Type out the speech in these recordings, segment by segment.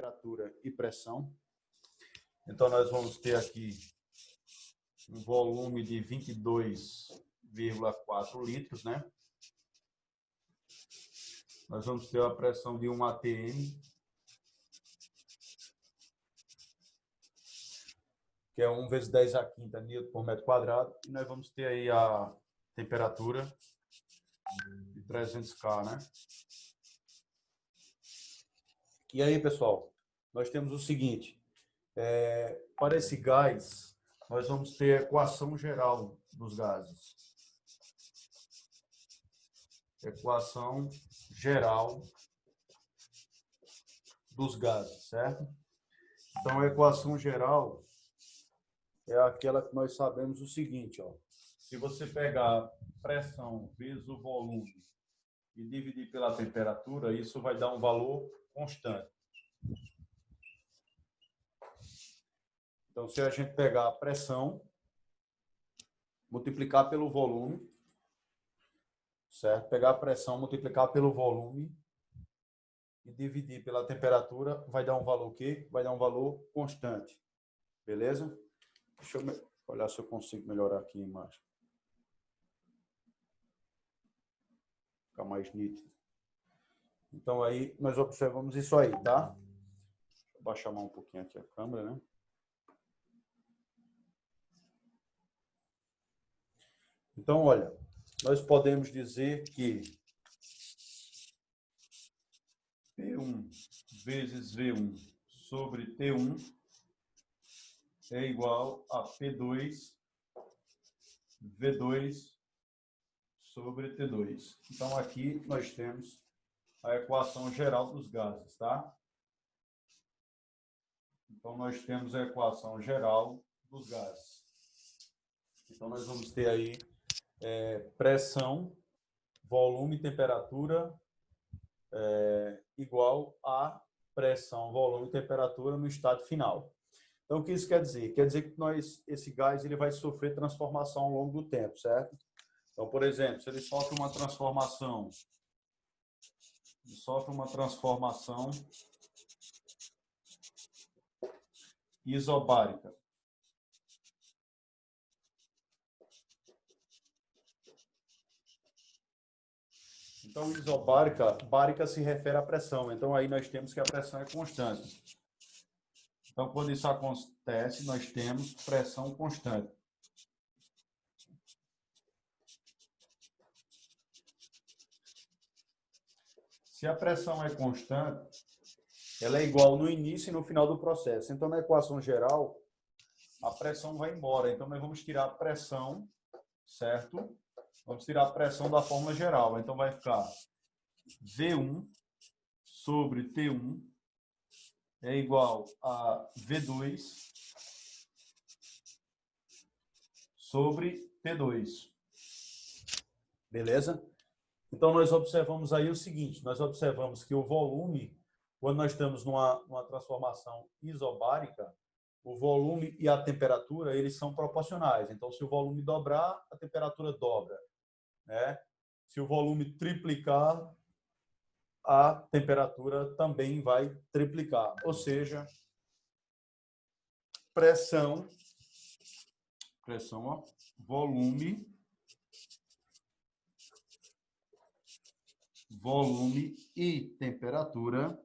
temperatura e pressão. Então, nós vamos ter aqui um volume de 22,4 litros, né? Nós vamos ter a pressão de 1 atm, que é 1 vezes 10 a quinta newton por metro quadrado. E nós vamos ter aí a temperatura de 300 K, né? E aí, pessoal, nós temos o seguinte. Para esse gás, nós vamos ter a equação geral dos gases. Equação geral dos gases, certo? Então, a equação geral é aquela que nós sabemos o seguinte, ó. Se você pegar pressão vezes o volume e dividir pela temperatura, isso vai dar um valor constante. Então, se a gente pegar a pressão, multiplicar pelo volume, certo? Pegar a pressão, multiplicar pelo volume e dividir pela temperatura, vai dar um valor o quê? Vai dar um valor constante. Beleza? Deixa eu olhar se eu consigo melhorar aqui a imagem. Ficar mais nítido. Então, aí, nós observamos isso aí, tá? Deixa eu baixar mais um pouquinho aqui a câmera, né? Então, olha, nós podemos dizer que P1 vezes V1 sobre T1 é igual a P2 V2 sobre T2. Então, aqui nós temos a equação geral dos gases, tá? Então, nós temos a equação geral dos gases. Então, nós vamos ter aí pressão, volume e temperatura igual a pressão, volume e temperatura no estado final. Então, o que isso quer dizer? Quer dizer que esse gás ele vai sofrer transformação ao longo do tempo, certo? Então, por exemplo, se ele sofre uma transformação isobárica. Então, bárica se refere à pressão. Então, aí nós temos que a pressão é constante. Então, quando isso acontece, nós temos pressão constante. Se a pressão é constante, ela é igual no início e no final do processo. Então, na equação geral, a pressão vai embora. Então, nós vamos tirar a pressão, certo? Vamos tirar a pressão da fórmula geral. Então, vai ficar V1 sobre T1 é igual a V2 sobre T2. Beleza? Então, nós observamos aí o seguinte. Nós observamos que o volume, quando nós estamos numa transformação isobárica, o volume e a temperatura, eles são proporcionais. Então, se o volume dobrar, a temperatura dobra, né? Se o volume triplicar, a temperatura também vai triplicar. Ou seja, pressão, ó, volume e temperatura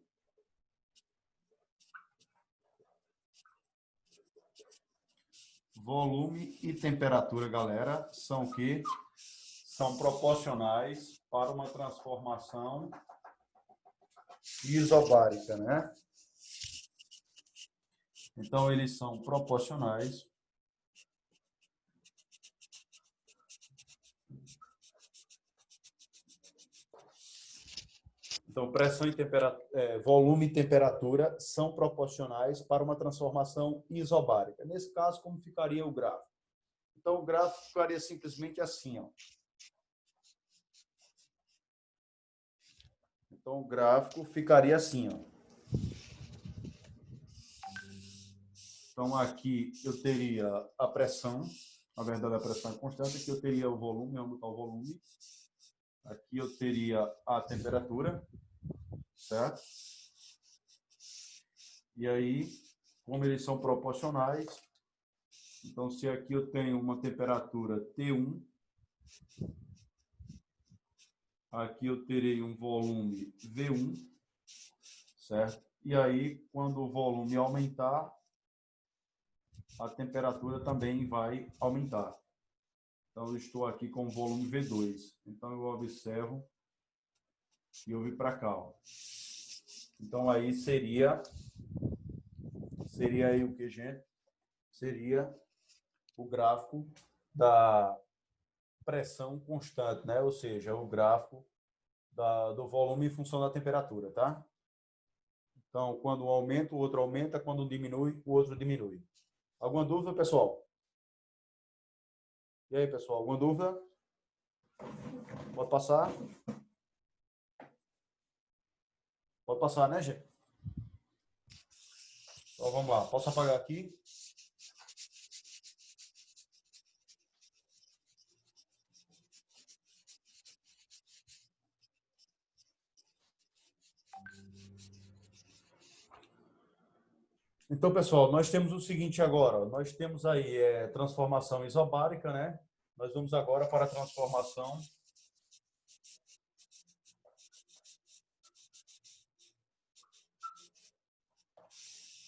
galera, são o quê? São proporcionais para uma transformação isobárica, né? Então, eles são proporcionais Então, pressão e volume e temperatura são proporcionais para uma transformação isobárica. Nesse caso, como ficaria o gráfico? Então, o gráfico ficaria simplesmente assim, ó. Então, o gráfico ficaria assim, ó. Então, aqui eu teria a pressão, na verdade a pressão é constante, aqui eu teria o volume, onde está o volume. Aqui eu teria a temperatura, certo? E aí, como eles são proporcionais, então se aqui eu tenho uma temperatura T1, aqui eu terei um volume V1, certo? E aí, quando o volume aumentar, a temperatura também vai aumentar. Então, eu estou aqui com o volume V2. Então, eu observo e eu vim para cá. Ó. Então, aí seria aí o que, gente? Seria o gráfico da pressão constante, né? Ou seja, o gráfico do volume em função da temperatura, tá? Então, quando um aumenta, o outro aumenta. Quando um diminui, o outro diminui. Alguma dúvida, pessoal? E aí, pessoal, alguma dúvida? Pode passar? Pode passar, né, gente? Então, vamos lá. Posso apagar aqui? Então, pessoal, nós temos o seguinte agora. Nós temos aí transformação isobárica, né? Nós vamos agora para a transformação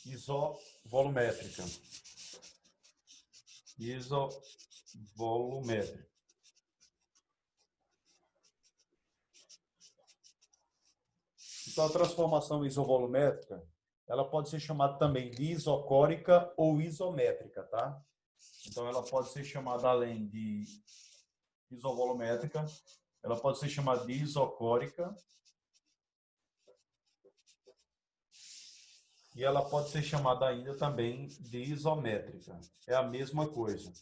isovolumétrica. Isovolumétrica. Então, a transformação isovolumétrica, ela pode ser chamada também de isocórica ou isométrica, tá? Então, ela pode ser chamada, além de isovolumétrica, ela pode ser chamada de isocórica e ela pode ser chamada ainda também de isométrica. É a mesma coisa.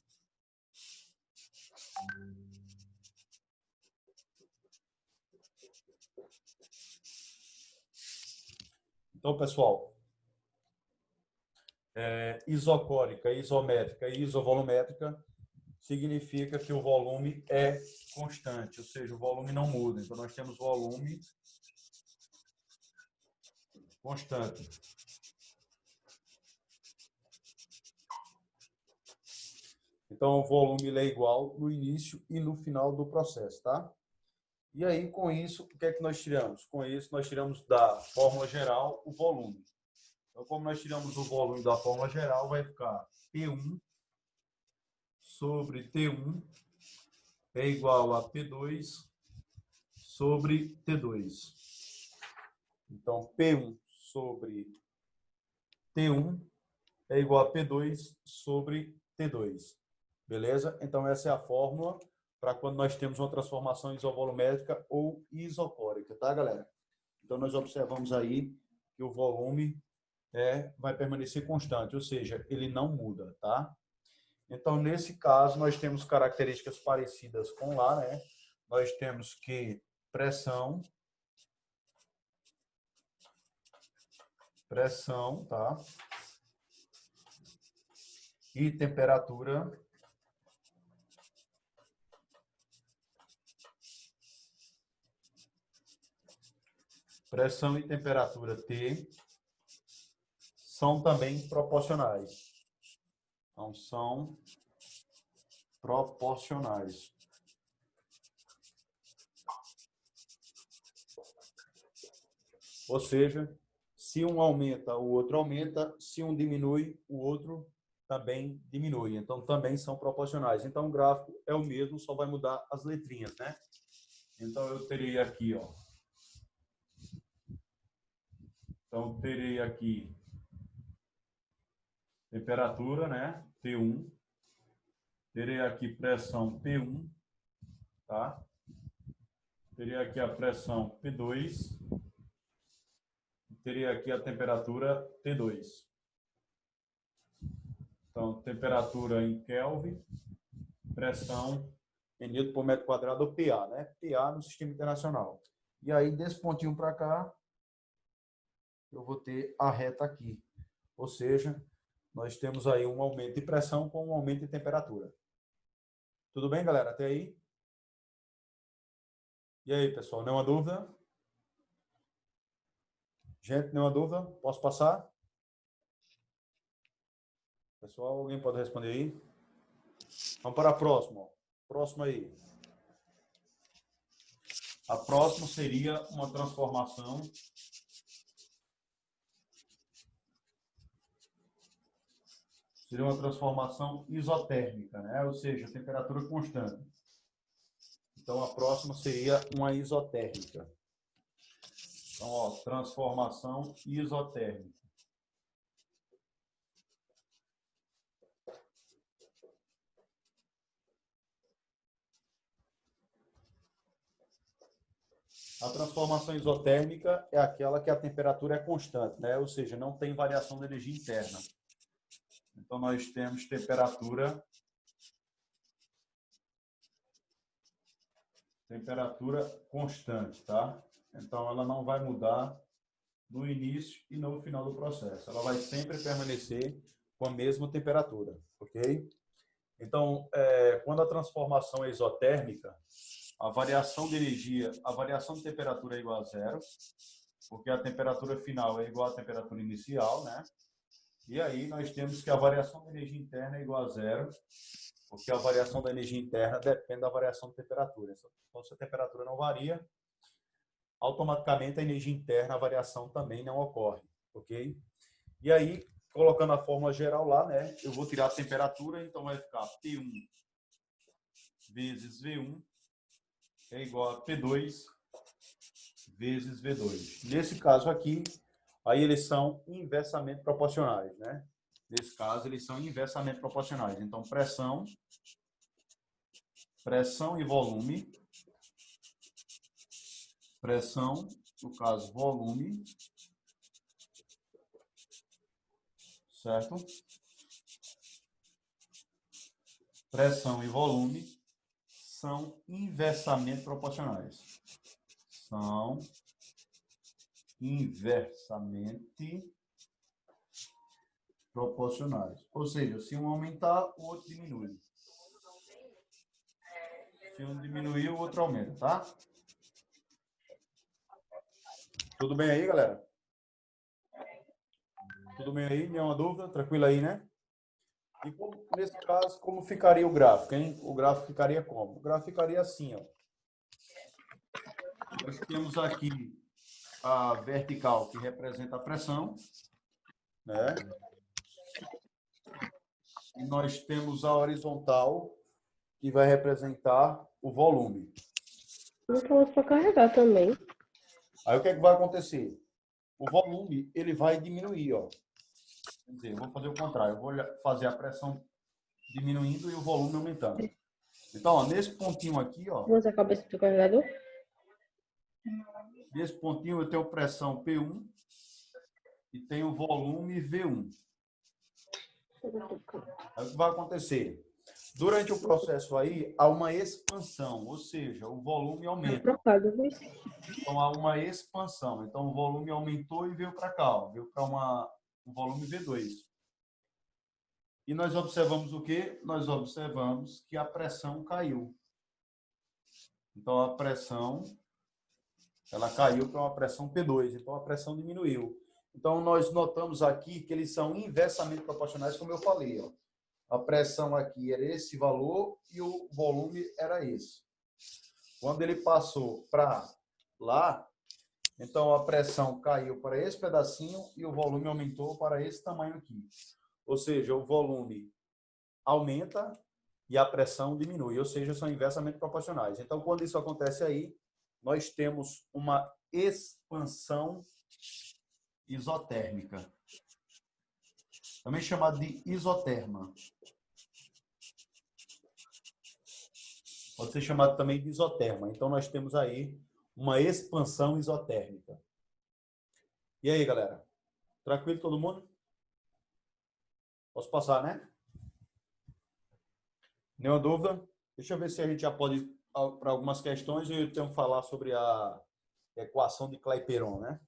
Então, pessoal, isocórica, isométrica e isovolumétrica significa que o volume é constante, ou seja, o volume não muda. Então, nós temos volume constante. Então, o volume ele é igual no início e no final do processo, tá? E aí, com isso, o que é que nós tiramos? Com isso, nós tiramos da fórmula geral o volume. Então, como nós tiramos o volume da fórmula geral, vai ficar P1 sobre T1 é igual a P2 sobre T2. Então, P1 sobre T1 é igual a P2 sobre T2. Beleza? Então, essa é a fórmula para quando nós temos uma transformação isovolumétrica ou isocórica, tá, galera? Então, nós observamos aí que o volume vai permanecer constante, ou seja, ele não muda, tá? Então, nesse caso, nós temos características parecidas com lá, né? Nós temos que pressão, tá? E temperatura. Pressão e temperatura T são também proporcionais. Então, são proporcionais. Ou seja, se um aumenta, o outro aumenta. Se um diminui, o outro também diminui. Então, também são proporcionais. Então, o gráfico é o mesmo, só vai mudar as letrinhas, né? Então, eu terei aqui, ó. Então, terei aqui temperatura, né? T1. Terei aqui pressão P1, tá? Terei aqui a pressão P2. Teria aqui a temperatura T2. Então, temperatura em Kelvin, pressão em Newton por metro quadrado, ou PA, né? PA no sistema internacional. E aí, desse pontinho para cá, eu vou ter a reta aqui. Ou seja, nós temos aí um aumento de pressão com um aumento de temperatura. Tudo bem, galera? Até aí? E aí, pessoal, nenhuma dúvida? Gente, nenhuma dúvida? Posso passar? Pessoal, alguém pode responder aí? Vamos para a próxima. Ó. Próxima aí. A próxima seria uma transformação isotérmica, né? Ou seja, temperatura constante. Então, a próxima seria uma isotérmica. Então, ó, transformação isotérmica. A transformação isotérmica é aquela que a temperatura é constante, né? Ou seja, não tem variação de energia interna. Então, nós temos temperatura constante, tá? Então, ela não vai mudar no início e no final do processo. Ela vai sempre permanecer com a mesma temperatura, ok? Então, quando a transformação é isotérmica, a variação de energia, a variação de temperatura é igual a zero, porque a temperatura final é igual à temperatura inicial, né? E aí nós temos que a variação de energia interna é igual a zero, porque a variação da energia interna depende da variação de temperatura. Então, se a temperatura não varia, automaticamente a energia interna, a variação também não ocorre, ok? E aí, colocando a fórmula geral lá, né? Eu vou tirar a temperatura, então vai ficar P1 vezes V1 é igual a P2 vezes V2. Nesse caso aqui, aí eles são inversamente proporcionais, né? Nesse caso, eles são inversamente proporcionais. Então, pressão e volume, pressão, no caso, volume, certo? Pressão e volume são inversamente proporcionais. São inversamente proporcionais. Ou seja, se um aumentar, o outro diminui. Se um diminuir, o outro aumenta, tá? Tudo bem aí, galera? Tudo bem aí? Nenhuma dúvida? Tranquilo aí, né? E nesse caso, como ficaria o gráfico, hein? O gráfico ficaria como? O gráfico ficaria assim, ó. Nós temos aqui a vertical, que representa a pressão, né? E nós temos a horizontal, que vai representar o volume. Então, é só carregar também. Aí o que é que vai acontecer? O volume, ele vai diminuir, ó. Quer dizer, eu vou fazer o contrário. Eu vou fazer a pressão diminuindo e o volume aumentando. Então, ó, nesse pontinho aqui, ó. Vou usar a cabeça do carregador. Nesse pontinho eu tenho pressão P1 e tenho volume V1. Aí o que vai acontecer? Durante o processo aí, há uma expansão, ou seja, o volume aumenta. Então, há uma expansão. Então, o volume aumentou e veio para cá, ó, veio para um volume V2. E nós observamos o quê? Nós observamos que a pressão caiu. Então, a pressão, ela caiu para uma pressão P2. Então, a pressão diminuiu. Então, nós notamos aqui que eles são inversamente proporcionais, como eu falei, ó. A pressão aqui era esse valor e o volume era esse. Quando ele passou para lá, então a pressão caiu para esse pedacinho e o volume aumentou para esse tamanho aqui. Ou seja, o volume aumenta e a pressão diminui, ou seja, são inversamente proporcionais. Então, quando isso acontece aí, nós temos uma expansão isotérmica, também chamada de isoterma. Pode ser chamado também de isoterma. Então, nós temos aí uma expansão isotérmica. E aí, galera? Tranquilo todo mundo? Posso passar, né? Nenhuma dúvida? Deixa eu ver se a gente já pode ir para algumas questões e eu tenho que falar sobre a equação de Clapeyron, né?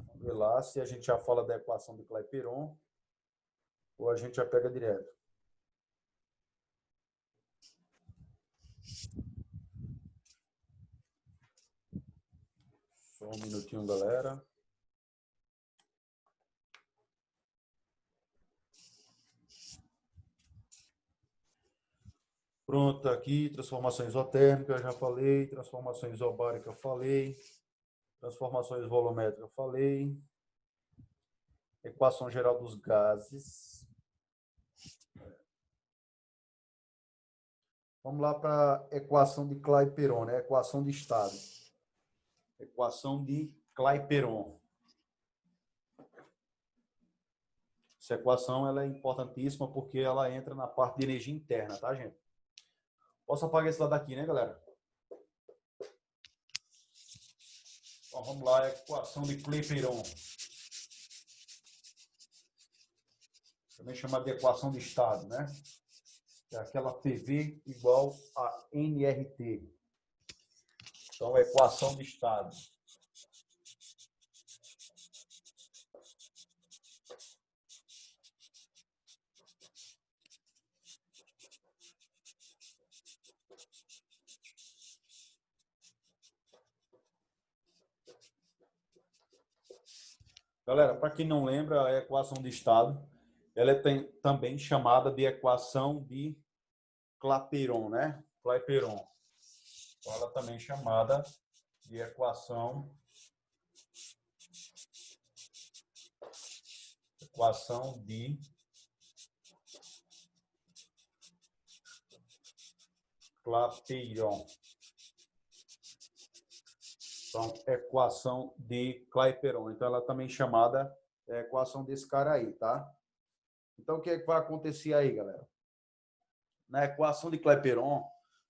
Vamos ver lá se a gente já fala da equação de Clapeyron ou a gente já pega direto. Só um minutinho, galera. Pronto, tá aqui, transformação isotérmica, já falei, transformação isobárica, falei, transformações volumétricas, falei, equação geral dos gases. Vamos lá para a equação de Clapeyron, né? Equação de estado. Equação de Clapeyron. Essa equação ela é importantíssima porque ela entra na parte de energia interna, tá, gente? Posso apagar esse lado aqui, né, galera? Então, vamos lá, equação de Clapeyron. Também chamada de equação de estado, né? É aquela PV igual a nRT. Então, equação de estado. Galera, para quem não lembra, a equação de estado, ela é também chamada de equação de Clapeyron, né? Clapeyron. Então, ela também é chamada de equação de Clapeyron. Então, equação de Clapeyron. Então, ela também é chamada equação desse cara aí, tá? Então, o que é que vai acontecer aí, galera? Na equação de Clapeyron,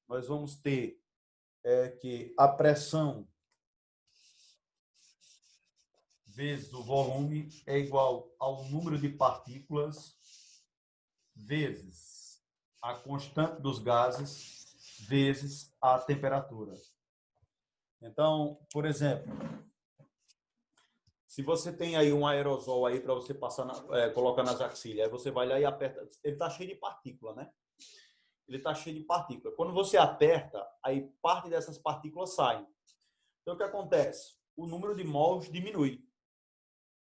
nós vamos ter que a pressão vezes o volume é igual ao número de partículas vezes a constante dos gases vezes a temperatura. Então, por exemplo, se você tem aí um aerosol aí para você passar, colocar nas axilhas, aí você vai lá e aperta, ele está cheio de partícula, né? Ele está cheio de partícula. Quando você aperta, aí parte dessas partículas saem. Então, o que acontece? O número de mols diminui.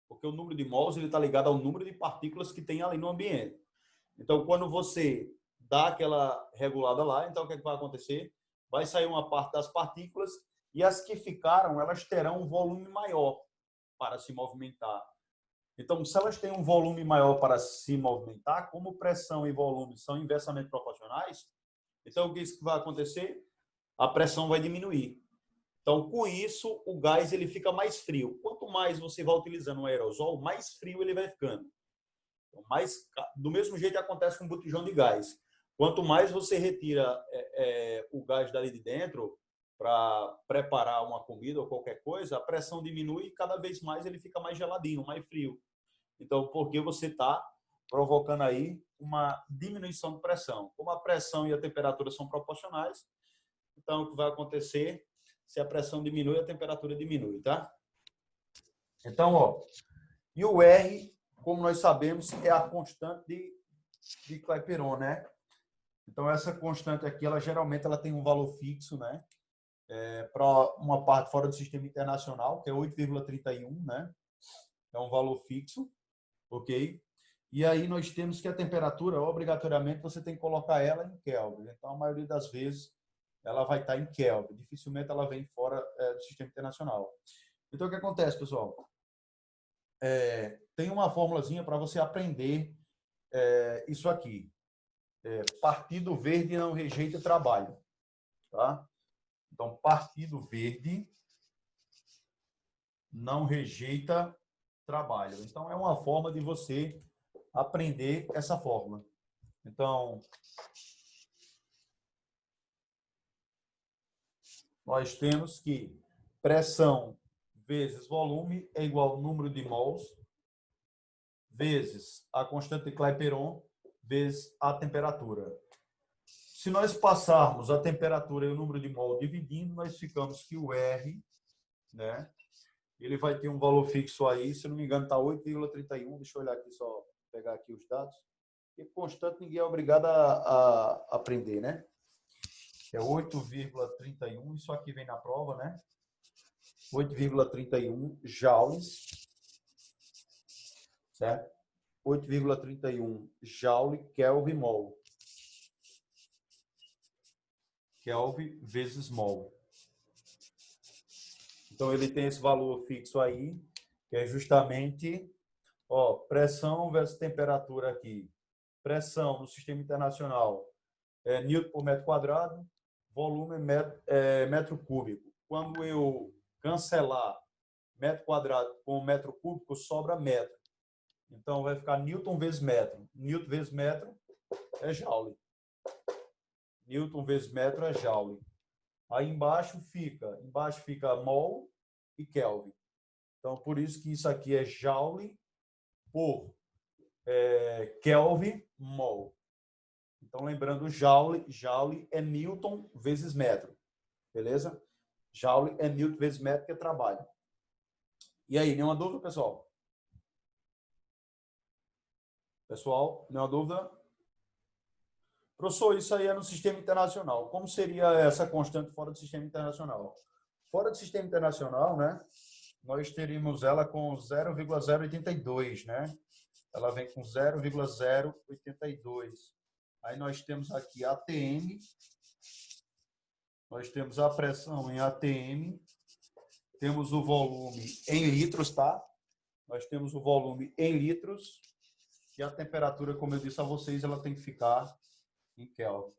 Porque o número de mols está ligado ao número de partículas que tem ali no ambiente. Então, quando você dá aquela regulada lá, então o que vai acontecer? Vai sair uma parte das partículas e as que ficaram, elas terão um volume maior para se movimentar. Então, se elas têm um volume maior para se movimentar, como pressão e volume são inversamente proporcionais, então o que vai acontecer? A pressão vai diminuir. Então, com isso, o gás ele fica mais frio. Quanto mais você vai utilizando um aerosol, mais frio ele vai ficando. Então, do mesmo jeito que acontece com o botijão de gás. Quanto mais você retira o gás dali de dentro para preparar uma comida ou qualquer coisa, a pressão diminui e cada vez mais ele fica mais geladinho, mais frio. Então, porque você está provocando aí uma diminuição de pressão. Como a pressão e a temperatura são proporcionais, então o que vai acontecer? Se a pressão diminui, a temperatura diminui, tá? Então, ó, e o R, como nós sabemos, é a constante de Clapeyron, né? Então, essa constante aqui, ela geralmente ela tem um valor fixo, né? Para uma parte fora do sistema internacional, que é 8,31, né? É um valor fixo, ok? E aí nós temos que a temperatura, obrigatoriamente, você tem que colocar ela em Kelvin. Então, a maioria das vezes, ela vai estar em Kelvin. Dificilmente ela vem fora do sistema internacional. Então, o que acontece, pessoal? Tem uma formulazinha para você aprender isso aqui. Partido Verde não rejeita trabalho. Tá? Então, Partido Verde não rejeita trabalho. Então, é uma forma de você aprender essa fórmula. Então, nós temos que pressão vezes volume é igual ao número de mols vezes a constante de Clapeyron vezes a temperatura. Se nós passarmos a temperatura e o número de mol dividindo, nós ficamos que o R, né, ele vai ter um valor fixo aí, se não me engano está 8,31, deixa eu olhar aqui só, pegar aqui os dados. E constante ninguém é obrigado a aprender, né? É 8,31, isso aqui vem na prova, né? 8,31 joules, certo? 8,31 joule Kelvin mol. Kelvin vezes mol. Então, ele tem esse valor fixo aí, que é justamente, ó, pressão versus temperatura aqui. Pressão no sistema internacional é Newton por metro quadrado, volume metro cúbico. Quando eu cancelar metro quadrado com metro cúbico, sobra metro. Então, vai ficar Newton vezes metro. Newton vezes metro é Joule. Newton vezes metro é Joule. Aí embaixo fica mol e Kelvin. Então, por isso que isso aqui é Joule por Kelvin mol. Então, lembrando, Joule é Newton vezes metro. Beleza? Joule é Newton vezes metro, que é trabalho. E aí, nenhuma dúvida, pessoal? Pessoal, nenhuma dúvida? Professor, isso aí é no sistema internacional. Como seria essa constante fora do sistema internacional? Fora do sistema internacional, né? Nós teríamos ela com 0,082, né? Ela vem com 0,082. Aí nós temos aqui ATM, nós temos a pressão em ATM, temos o volume em litros, tá? Nós temos o volume em litros e a temperatura, como eu disse a vocês, ela tem que ficar em Kelvin.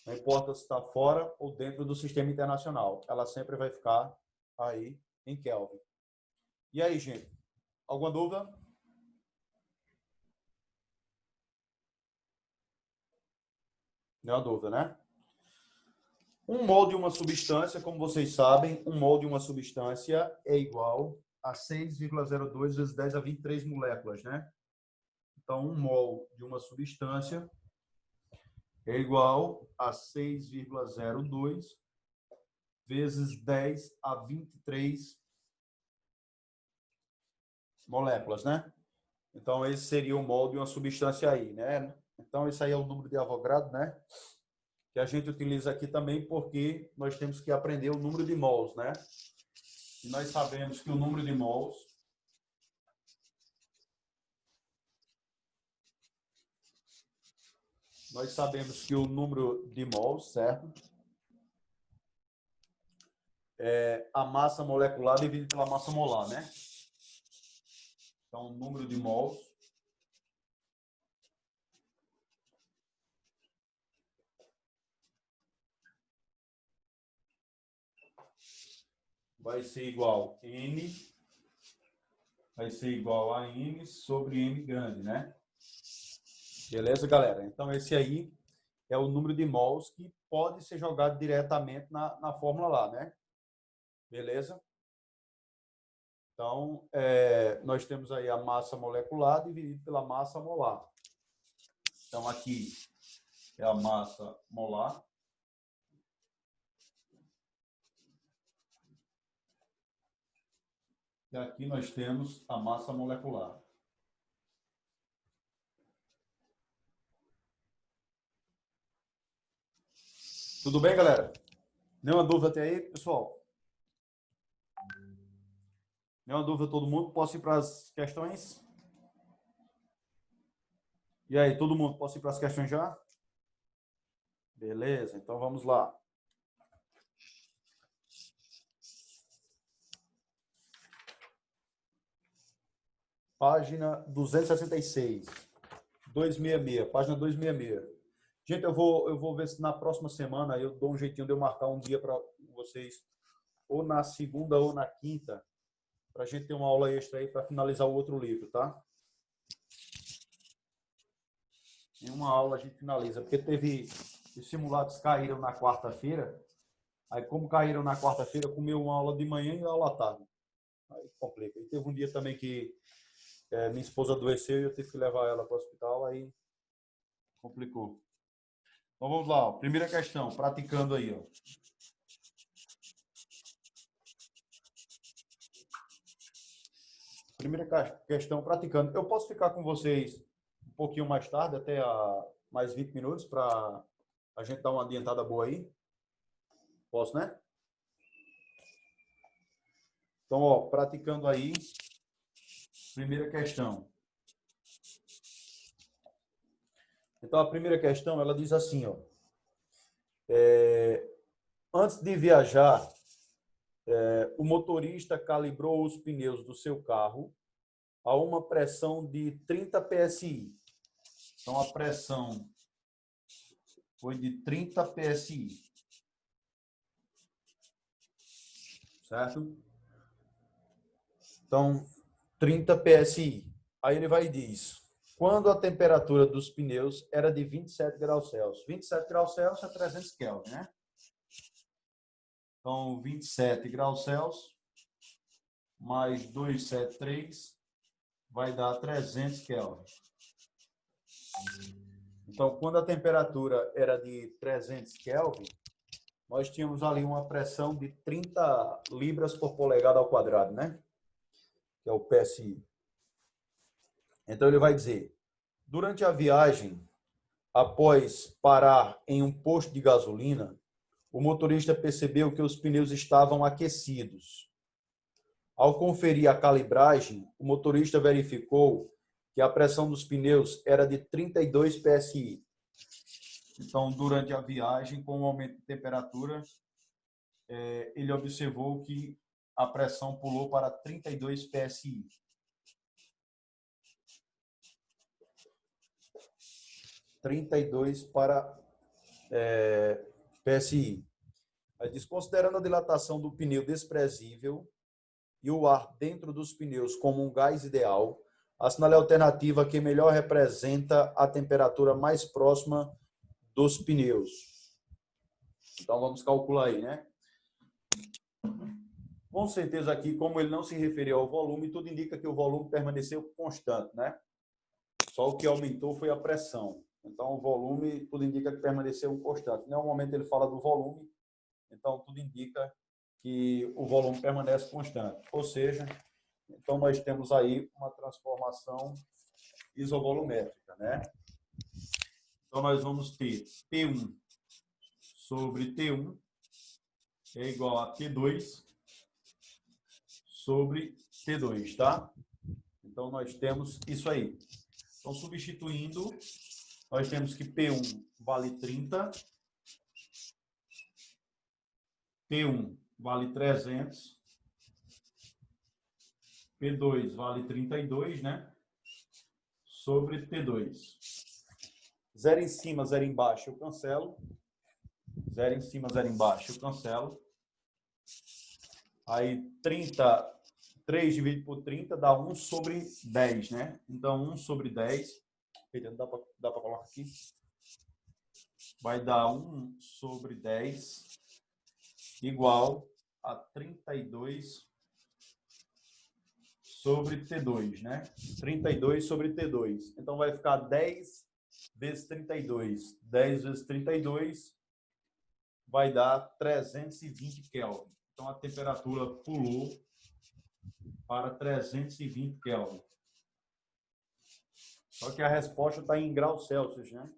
Não importa se está fora ou dentro do sistema internacional, ela sempre vai ficar aí em Kelvin. E aí, gente? Alguma dúvida? Nenhuma dúvida, né? Um mol de uma substância, como vocês sabem, um mol de uma substância é igual a 6,02 vezes 10 a 23 moléculas, né? Então, um mol de uma substância é igual a 6,02 vezes 10 a 23 moléculas, né? Então, esse seria o mol de uma substância aí, né? Então, esse aí é o número de Avogadro, né? Que a gente utiliza aqui também porque nós temos que aprender o número de mols, né? E nós sabemos que o número de mols certo? É a massa molecular dividida pela massa molar, né? Então, o número de mols vai ser igual a N sobre M grande, né? Beleza, galera? Então, esse aí é o número de mols que pode ser jogado diretamente na fórmula lá, né? Beleza? Então, nós temos aí a massa molecular dividida pela massa molar. Então, aqui é a massa molar. E aqui nós temos a massa molecular. Tudo bem, galera? Nenhuma dúvida até aí, pessoal? Nenhuma dúvida todo mundo? Posso ir para as questões? E aí, todo mundo? Posso ir para as questões já? Beleza, então vamos lá. Página 266. 266, página 266. Gente, eu vou ver se na próxima semana eu dou um jeitinho de eu marcar um dia para vocês, ou na segunda ou na quinta, para a gente ter uma aula extra aí para finalizar o outro livro, tá? Em uma aula a gente finaliza, porque os simulados caíram na quarta-feira, aí como caíram na quarta-feira, comeu uma aula de manhã e aula à tarde. Aí complica. E teve um dia também que minha esposa adoeceu e eu tive que levar ela para o hospital, aí complicou. Então vamos lá, ó. Primeira questão, praticando aí, ó. Primeira questão, praticando. Eu posso ficar com vocês um pouquinho mais tarde, até mais 20 minutos, para a gente dar uma adiantada boa aí? Posso, né? Então, ó, praticando aí. Primeira questão. Então, a primeira questão, ela diz assim, ó. Antes de viajar, o motorista calibrou os pneus do seu carro a uma pressão de 30 psi. Então, a pressão foi de 30 psi. Certo? Então, 30 psi. Aí ele vai e diz, quando a temperatura dos pneus era de 27 graus Celsius. 27 graus Celsius é 300 Kelvin, né? Então, 27 graus Celsius mais 273 vai dar 300 Kelvin. Então, quando a temperatura era de 300 Kelvin, nós tínhamos ali uma pressão de 30 libras por polegada ao quadrado, né? Que é o PSI. Então, ele vai dizer, durante a viagem, após parar em um posto de gasolina, o motorista percebeu que os pneus estavam aquecidos. Ao conferir a calibragem, o motorista verificou que a pressão dos pneus era de 32 psi. Então, durante a viagem, com o aumento de temperatura, ele observou que a pressão pulou para 32 psi. PSI. Desconsiderando a dilatação do pneu desprezível e o ar dentro dos pneus como um gás ideal, assinale a alternativa que melhor representa a temperatura mais próxima dos pneus. Então, vamos calcular aí, né? Com certeza aqui, como ele não se referiu ao volume, tudo indica que o volume permaneceu constante, né? Só o que aumentou foi a pressão. Então, o volume, tudo indica que permaneceu constante. Em nenhum momento ele fala do volume, então tudo indica que o volume permanece constante. Ou seja, então nós temos aí uma transformação isovolumétrica, né? Então, nós vamos ter P1 sobre T1 é igual a T2 sobre T2, tá? Então, nós temos isso aí. Então, substituindo, nós temos que P1 vale 30, T1 vale 300, P2 vale 32, né? Sobre T2. Zero em cima, zero embaixo, eu cancelo. Zero em cima, zero embaixo, eu cancelo. Aí 30, 3 dividido por 30 dá 1 sobre 10, né? Então 1 sobre 10, não dá para colocar aqui. Vai dar 1 sobre 10 igual a 32 sobre T2, né? 32 sobre T2. Então vai ficar 10 vezes 32. 10 vezes 32 vai dar 320 Kelvin. Então, a temperatura pulou para 320 Kelvin. Só que a resposta está em graus Celsius, né?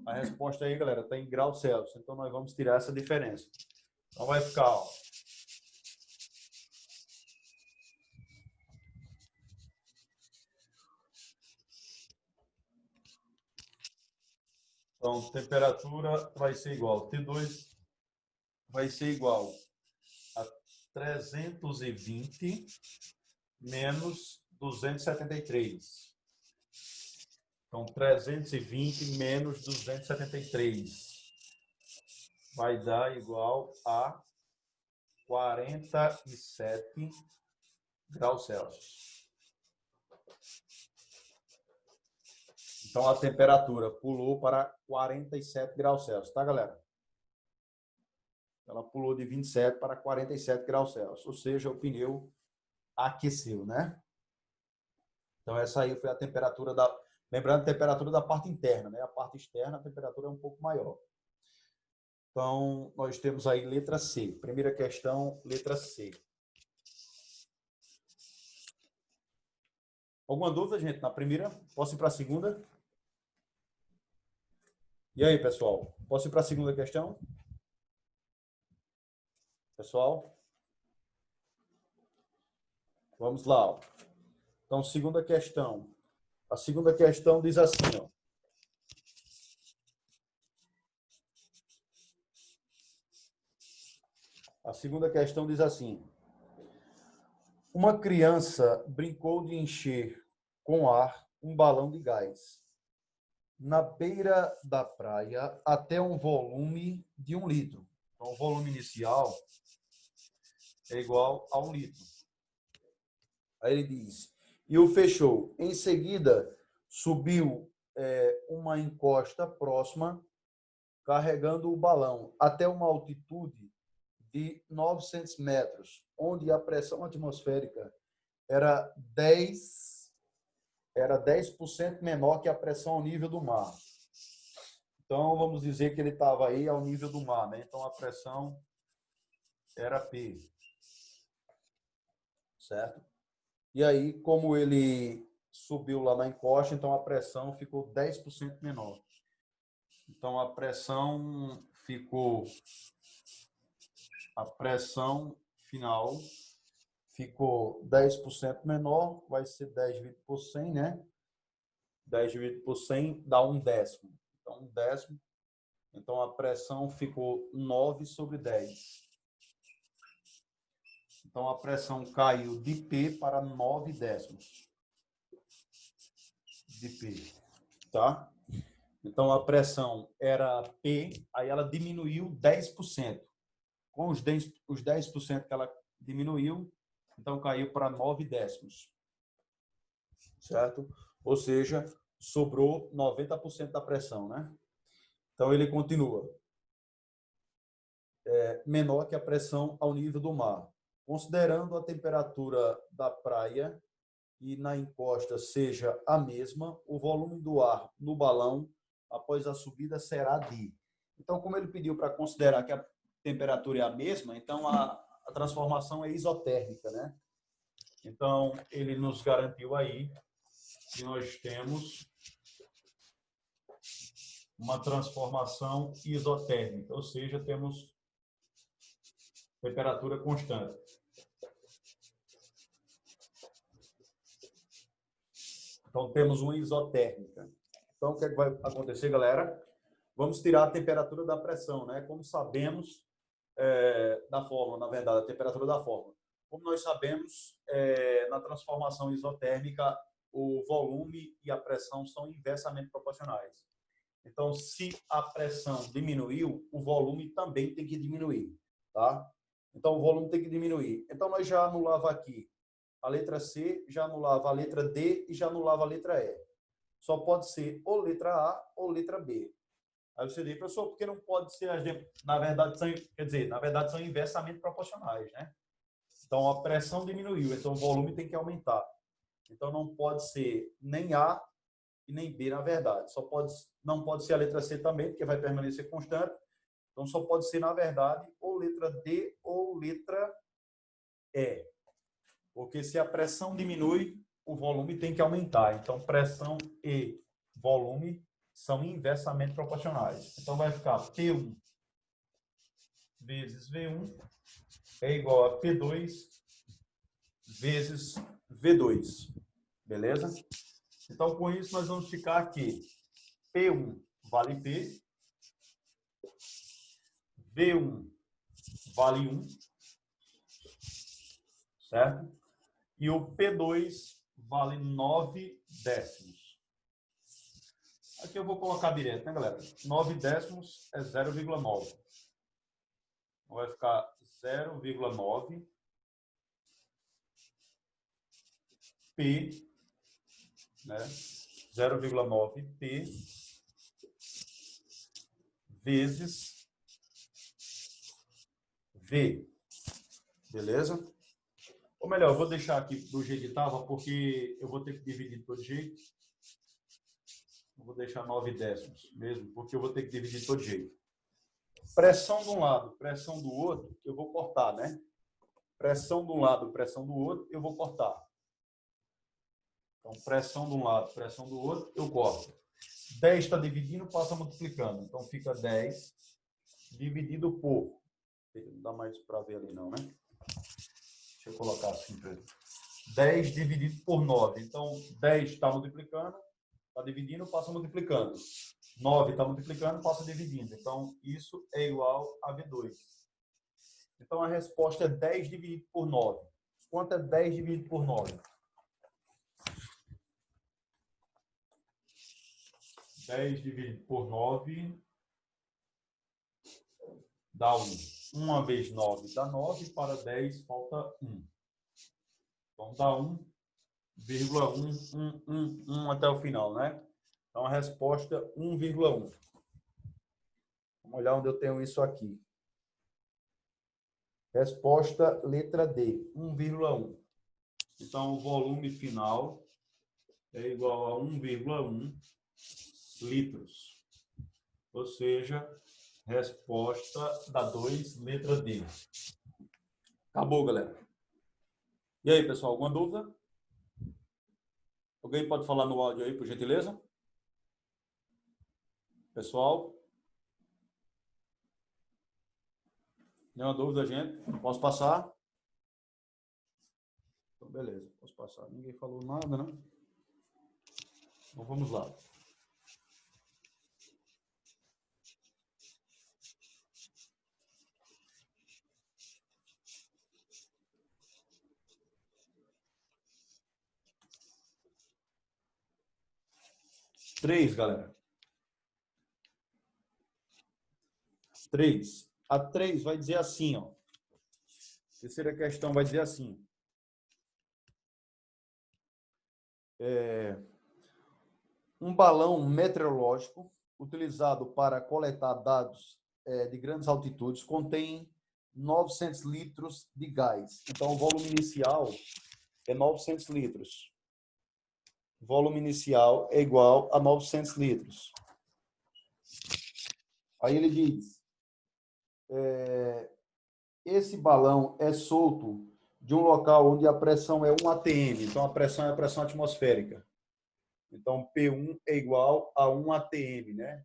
A resposta aí, galera, está em graus Celsius. Então, nós vamos tirar essa diferença. Então, vai ficar, ó. Então, temperatura vai ser igual. T2 vai ser igual a 320 menos 273. Então, 320 menos 273 vai dar igual a 47 graus Celsius. Então, a temperatura pulou para 47 graus Celsius, tá, galera? Ela pulou de 27 para 47 graus Celsius, ou seja, o pneu aqueceu, né? Então, essa aí foi a temperatura da... Lembrando, a temperatura da parte interna, né? A parte externa, a temperatura é um pouco maior. Então, nós temos aí letra C. Primeira questão, letra C. Alguma dúvida, gente, na primeira? Posso ir para a segunda? E aí, pessoal? Posso ir para a segunda questão? Pessoal? Vamos lá. Então, segunda questão. A segunda questão diz assim, ó. segunda questão diz assim: uma criança brincou de encher com ar um balão de gás na beira da praia até um volume de 1 litro. Então, o volume inicial é igual a 1 litro. Aí ele diz, e o fechou. Em seguida, subiu uma encosta próxima, carregando o balão até uma altitude de 900 metros, onde a pressão atmosférica era 10% menor que a pressão ao nível do mar. Então, vamos dizer que ele estava aí ao nível do mar, né? Então, a pressão era P, certo? E aí, como ele subiu lá na encosta, então a pressão ficou 10% menor. Então, a pressão final ficou 10% menor, vai ser 10 dividido por 100, né? 10 dividido por 100 dá 1/10. Então, 1/10. Então, a pressão ficou 9 sobre 10. Então, a pressão caiu de P para 9 décimos de P, tá? Então, a pressão era P, aí ela diminuiu 10%. Com os 10% que ela diminuiu, então caiu para 9 décimos, certo? Ou seja, sobrou 90% da pressão, né? Então, ele continua. Menor que a pressão ao nível do mar. Considerando a temperatura da praia e na encosta seja a mesma, o volume do ar no balão após a subida será de. Então, como ele pediu para considerar que a temperatura é a mesma, então a transformação é isotérmica, né? Então, ele nos garantiu aí que nós temos uma transformação isotérmica, ou seja, temos temperatura constante. Então, temos uma isotérmica. Então, o que vai acontecer, galera? Vamos tirar a temperatura da pressão, né? Como sabemos da fórmula, na verdade, a temperatura da fórmula. Como nós sabemos, na transformação isotérmica, o volume e a pressão são inversamente proporcionais. Então, se a pressão diminuiu, o volume também tem que diminuir, tá? Então, o volume tem que diminuir. Então, nós já anulava aqui a letra C, já anulava a letra D e já anulava a letra E. Só pode ser ou letra A ou letra B. Aí você diz, professor, por que não pode ser, na verdade, são inversamente proporcionais, né? Então, a pressão diminuiu, então o volume tem que aumentar. Então, não pode ser nem A e nem B, na verdade. Não pode ser a letra C também, porque vai permanecer constante. Então, só pode ser, na verdade, ou letra D ou letra E. Porque se a pressão diminui, o volume tem que aumentar. Então, pressão e volume são inversamente proporcionais. Então, vai ficar P1 vezes V1 é igual a P2 vezes V2. Beleza? Então, com isso, nós vamos ficar aqui. P1 vale P. V1 vale 1. Certo? E o P2 vale 9 décimos. Aqui eu vou colocar direto, né, galera? 9 décimos é 0,9. Então, vai ficar 0,9 P, né? 0,9 P vezes V. Beleza? Ou melhor, eu vou deixar aqui do jeito que estava, porque eu vou ter que dividir de todo jeito. Eu vou deixar 9 décimos mesmo, porque eu vou ter que dividir de todo jeito. Pressão de um lado, pressão do outro, eu vou cortar, né? Pressão de um lado, pressão do outro, eu vou cortar. Então, pressão de um lado, pressão do outro, eu corto. 10 está dividindo, passa multiplicando. Então, fica 10 dividido por... Não dá mais para ver ali não, né? Deixa eu colocar assim para ele. 10 dividido por 9. Então, 10 está multiplicando, está dividindo, passa multiplicando. 9 está multiplicando, passa dividindo. Então, isso é igual a V2. Então, a resposta é 10 dividido por 9. Quanto é 10 dividido por 9? 10 dividido por 9 dá 1. 1 vezes 9 dá 9, para 10 falta 1. Então, dá 1,1 até o final, né? Então, a resposta 1,1. Vamos olhar onde eu tenho isso aqui. Resposta letra D, 1,1. Então, o volume final é igual a 1,1 litros. Ou seja, resposta da 2, letra D. Acabou, galera. E aí, pessoal, alguma dúvida? Alguém pode falar no áudio aí, por gentileza? Pessoal? Nenhuma dúvida, gente? Posso passar? Então, beleza, posso passar. Ninguém falou nada, né? Então, vamos lá. Três, galera. 3. A 3 vai dizer assim, ó. Terceira questão vai dizer assim. Um balão meteorológico utilizado para coletar dados de grandes altitudes contém 900 litros de gás. Então, o volume inicial é 900 litros. O volume inicial é igual a 900 litros. Aí ele diz, esse balão é solto de um local onde a pressão é 1 atm. Então, a pressão é a pressão atmosférica. Então, P1 é igual a 1 atm, né?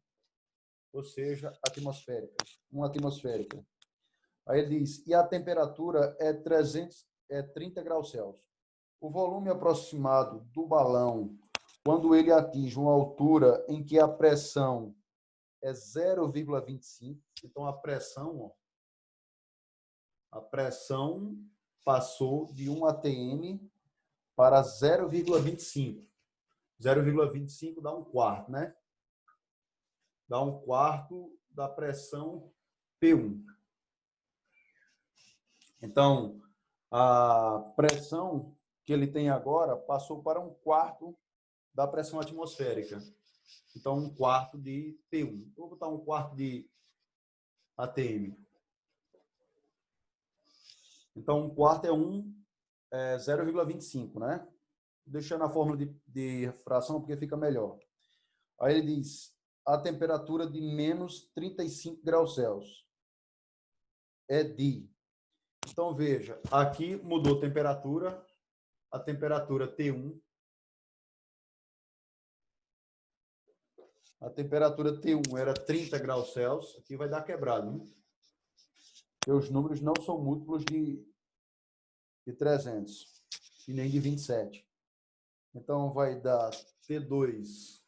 Ou seja, atmosférica. 1 atmosférica. Aí ele diz, e a temperatura é 30 graus Celsius. O volume aproximado do balão, quando ele atinge uma altura em que a pressão é 0,25, então a pressão passou de 1 atm para 0,25. 0,25 dá um quarto, né? Dá um quarto da pressão P1. Então, a pressão que ele tem agora passou para um quarto da pressão atmosférica. Então, um quarto de P1. Vou botar um quarto de ATM. Então, um quarto é 0,25, né? Deixando a fórmula de fração porque fica melhor. Aí ele diz, a temperatura de menos 35 graus Celsius é de... Então, veja, aqui mudou a temperatura T1. A temperatura T1 era 30 graus Celsius, aqui vai dar quebrado, né? Porque os números não são múltiplos de 300 e nem de 27. Então, vai dar T2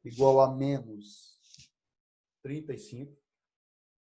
igual a menos 35.